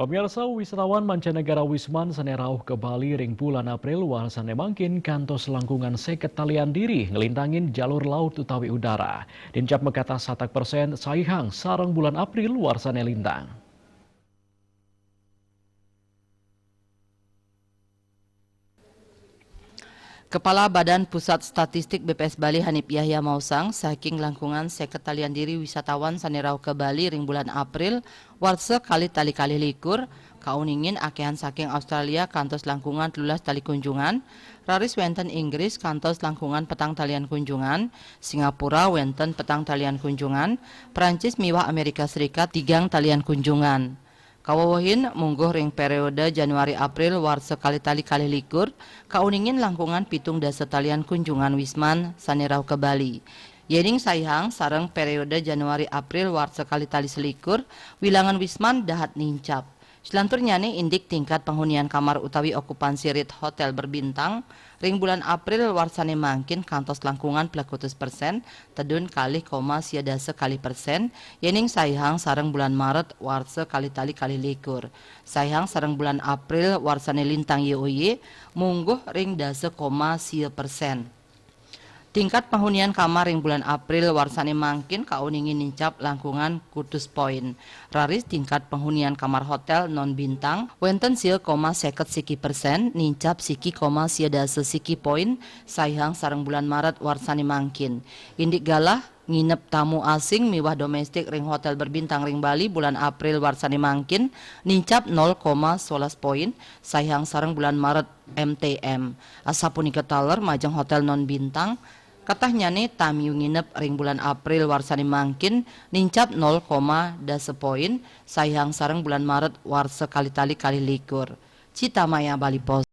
Pemirsa, wisatawan mancanegara Wisman sanerauh ke Bali ring bulan April walsane mangkin kantos langkungan seket talian diri ngelintangin jalur laut utawi udara. Dincap mekata 100% saihang sarang bulan April warsane lintang. Kepala Badan Pusat Statistik BPS Bali Hanif Yahya Mausang saking langkungan seket talian diri wisatawan sanerau ke Bali ring bulan April warse kali likur kauningin akehan saking Australia kantos langkungan 13 tali kunjungan, raris wenten Inggris kantos langkungan petang talian kunjungan, Singapura wenten petang talian kunjungan, Prancis miwah Amerika Serikat 3 talian kunjungan. Kawawahin mungguh ring periode Januari April warse kali likur kauningin langkungan pitung dasa talian kunjungan Wisman sanerau ke Bali. Yening saihang sareng periode Januari April warse kali selikur wilangan Wisman dahat nincap. Selanturnya nih indik tingkat penghunian kamar utawi okupansi rate hotel berbintang ring bulan April warsane mangkin kantos langkungan pelakutus persen tedun kali koma siadase kali persen yening saihang sareng bulan Maret warse kali likur saihang sareng bulan April warsane lintang YOY mungguh ring dase koma sia persen. Tingkat penghunian kamar ring bulan April warsane mangkin kauningin nincap langkungan kutus poin. Raris tingkat penghunian kamar hotel non bintang wenten sia koma seket siki persen nincap siki koma sia dase siki poin saihang sareng bulan Maret warsane mangkin. Indik galah nginep tamu asing miwah domestik ring hotel berbintang ring Bali bulan April warsane mangkin nincap 0,11 poin saihang sareng bulan Maret MTM. Asapunika taler majeng hotel non bintang katahnya nih tamiu nginep ring bulan April warsane mangkin nincap 0,10 poin saihang sareng bulan Maret warse kali likur. Cita Maya Bali Pos.